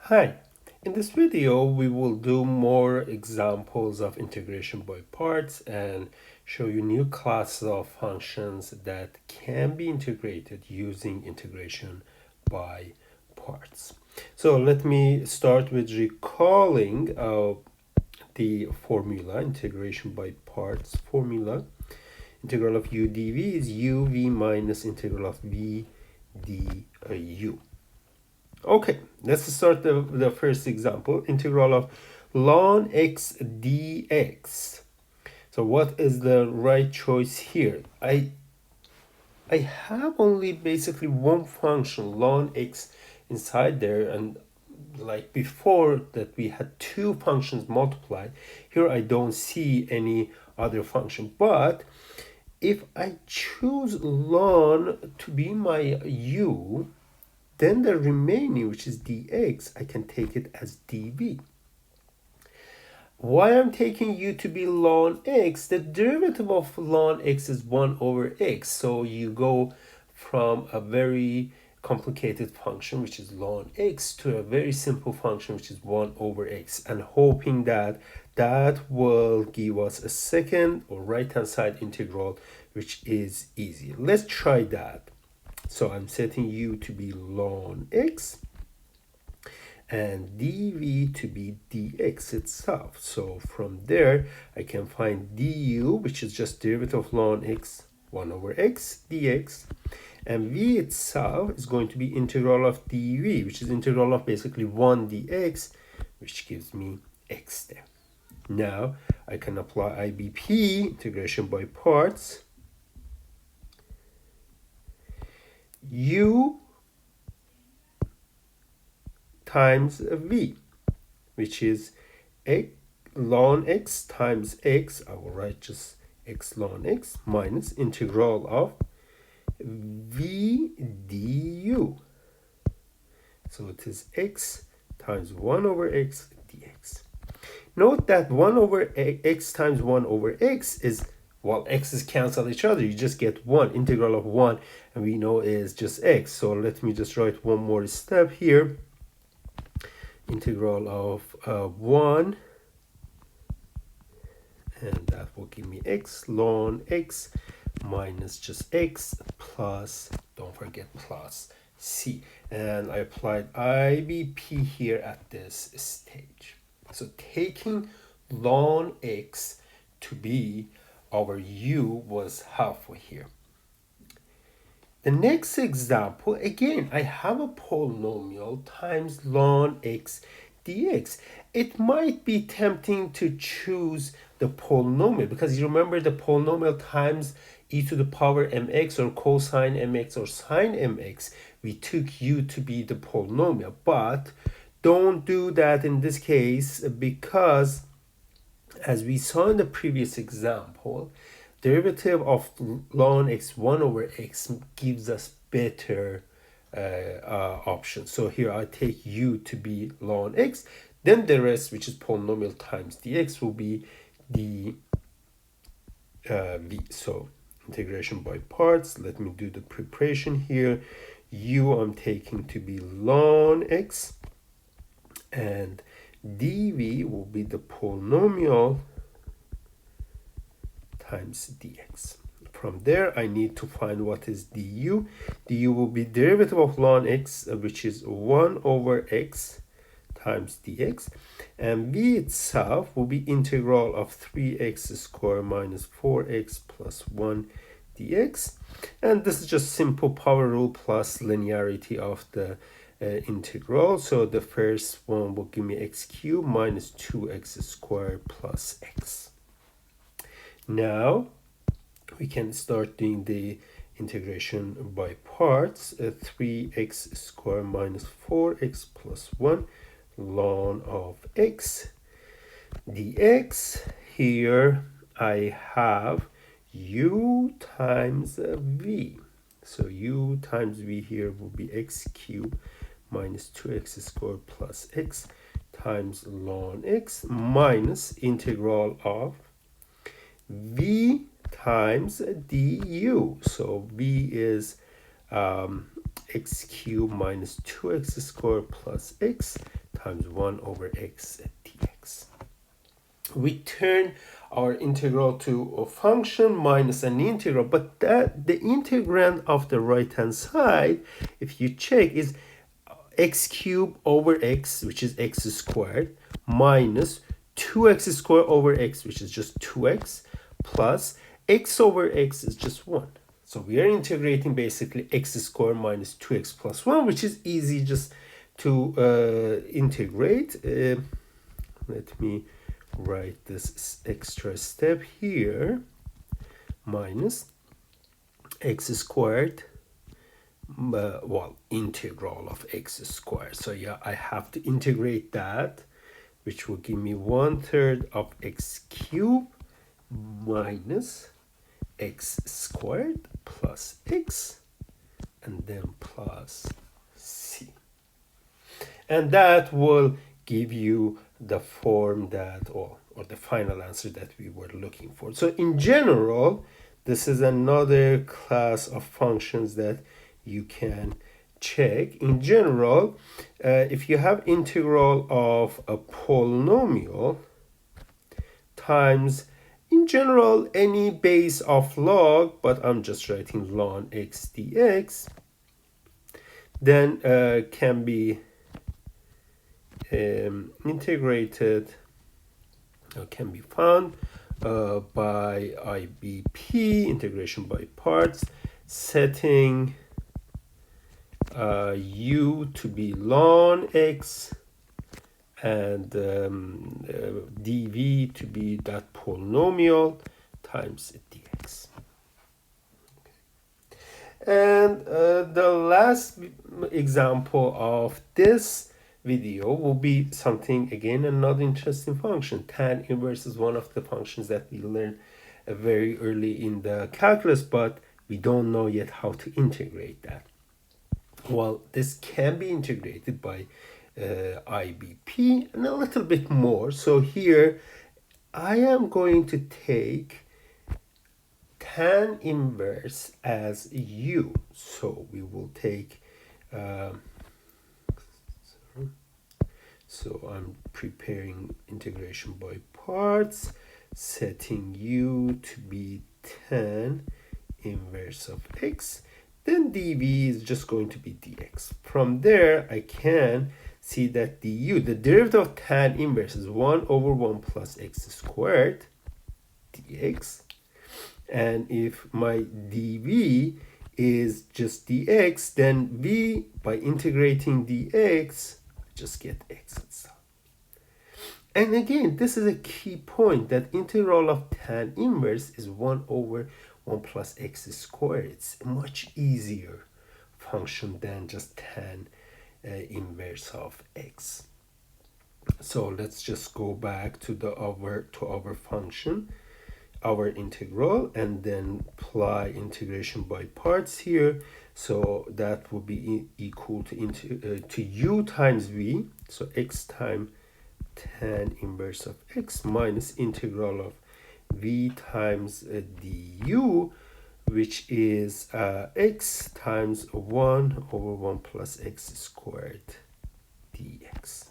Hi, in this video we will do more examples of integration by parts and show you new classes of functions that can be integrated using integration by parts. So let me start with recalling the formula, integration by parts formula. Integral of u dv is uv minus integral of v du. Okay, let's start the first example. Integral of ln x dx. So what is the right choice here? I have only basically one function, ln x, inside there, and like before that we had two functions multiplied. Here I don't see any other function, but if I choose ln to be my u, then the remaining, which is dx, I can take it as dv. Why I'm taking u to be ln x? The derivative of ln x is 1 over x. So you go from a very complicated function, which is ln x, to a very simple function, which is 1 over x, and hoping that that will give us a second or right-hand side integral, which is easy. Let's try that. So I'm setting u to be ln x and dv to be dx itself. So from there, I can find du, which is just derivative of ln x, 1 over x dx. And v itself is going to be integral of dv, which is integral of basically 1 dx, which gives me x there. Now, I can apply IBP, integration by parts. U times v, which is ln x times x. I will write just x ln x minus integral of v du. So it is x times 1 over x dx. Note that 1 over x times 1 over x is, well, x's cancel each other. You just get 1, integral of 1, and we know is just x. So let me just write one more step here. Integral of 1, and that will give me x ln x minus just x plus, don't forget, plus c. And I applied IBP here at this stage. So taking ln x to be our u was halfway here. The next example, again, I have a polynomial times ln x dx. It might be tempting to choose the polynomial because you remember the polynomial times e to the power mx or cosine mx or sine mx. We took u to be the polynomial, but don't do that in this case because, as we saw in the previous example, derivative of ln x 1 over x gives us better option. So here I take u to be ln x, then the rest, which is polynomial times dx, will be the v. So integration by parts. Let me do the preparation here. U I'm taking to be ln x, and dv will be the polynomial times dx. From there, I need to find what is du. Du will be derivative of ln x, which is 1 over x times dx. And v itself will be integral of 3x squared minus 4x plus 1 dx. And this is just simple power rule plus linearity of the integral. So the first one will give me x cubed minus 2x squared plus x. Now we can start doing the integration by parts. 3x squared minus 4x plus 1 ln of x dx. Here I have u times v. So u times v here will be x cubed minus 2x squared plus x times ln x minus integral of v times du. So v is x cubed minus 2x squared plus x times 1 over x dx. We turn our integral to a function minus an integral, but that the integrand of the right hand side, if you check, is x cubed over x, which is x squared, minus 2x squared over x, which is just 2x, plus x over x is just 1. So we are integrating basically x squared minus 2x plus 1, which is easy just to integrate. Let me write this extra step here, minus x squared, integral of x squared. So yeah, I have to integrate that, which will give me 1/3 of x cubed minus x squared plus x, and then plus c. And that will give you the form that, or the final answer that we were looking for. So in general, this is another class of functions that you can check. In general, if you have integral of a polynomial times, in general, any base of log, but I'm just writing ln x dx, then can be integrated, can be found by IBP, integration by parts, setting u to be ln x and dv to be that polynomial times dx. And the last example of this video will be something, again, another interesting function. Tan inverse is one of the functions that we learned very early in the calculus, but we don't know yet how to integrate that. Well, this can be integrated by IBP and a little bit more. So here I am going to take tan inverse as u. So we will take so I'm preparing integration by parts, setting u to be tan inverse of x, then dv is just going to be dx. From there, I can see that du, the derivative of tan inverse, is 1 over 1 plus x squared dx. And if my dv is just dx, then v, by integrating dx, just get x itself. And again, this is a key point, that integral of tan inverse is 1 over 1 plus x squared. It's a much easier function than just tan inverse of x. So let's just go back to our function, our integral, and then apply integration by parts here. So that will be equal to u times v, so x times tan inverse of x minus integral of v times du, which is x times 1 over 1 plus x squared dx.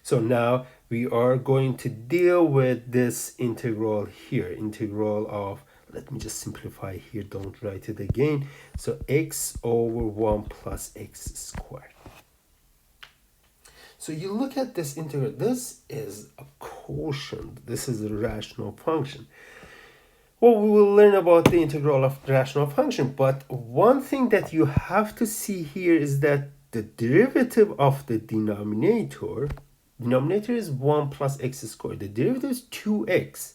So now we are going to deal with this integral here, integral of, let me just simplify here, don't write it again. So x over 1 plus x squared. So you look at this integral, this is a quotient, this is a rational function. Well, we will learn about the integral of the rational function, but one thing that you have to see here is that the derivative of the denominator is 1 plus x squared, the derivative is 2x.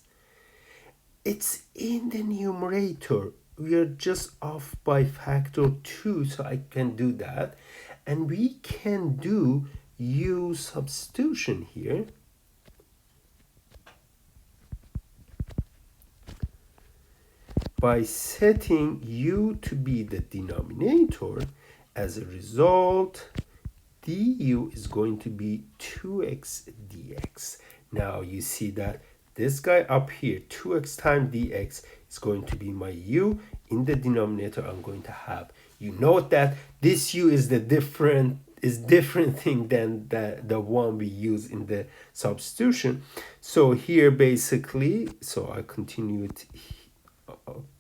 It's in the numerator. We are just off by factor 2, so I can do that. And we can do u substitution here. By setting u to be the denominator, as a result, du is going to be 2x dx. Now you see that this guy up here, 2x times dx, is going to be my u. In the denominator, I'm going to have, you note that this u is the different is different thing than the one we use in the substitution. So here basically, so I continue it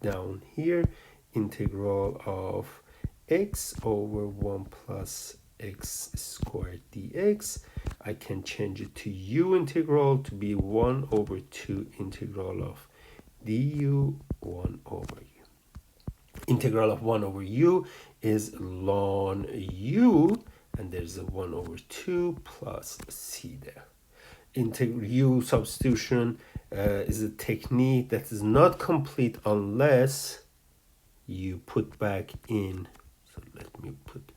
down here, integral of x over 1 plus x squared dx. I can change it to u integral to be 1 over 2 integral of du 1 over u. Integral of 1 over u is ln u, and there's a 1 over 2 plus c there. U substitution is a technique that is not complete unless you put back in, so let me put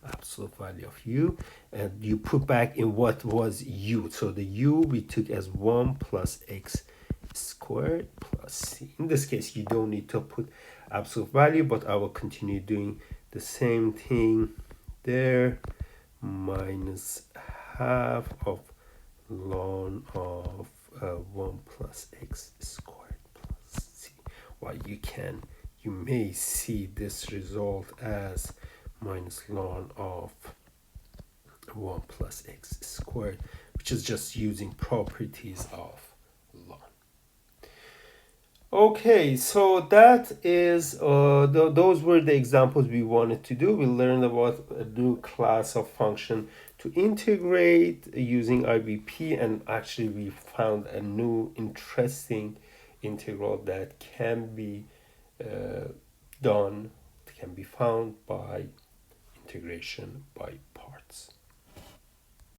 absolute value of u, and you put back in what was u. So the u we took as 1 plus x squared plus c. In this case, you don't need to put absolute value, but I will continue doing the same thing there, minus half of ln of 1 plus x squared plus c. Well, you may see this result as minus ln of 1 plus x squared, which is just using properties of ln. Okay, so that is those were the examples we wanted to do. We learned about a new class of function to integrate using IBP, and actually we found a new interesting integral that can be found by integration by parts.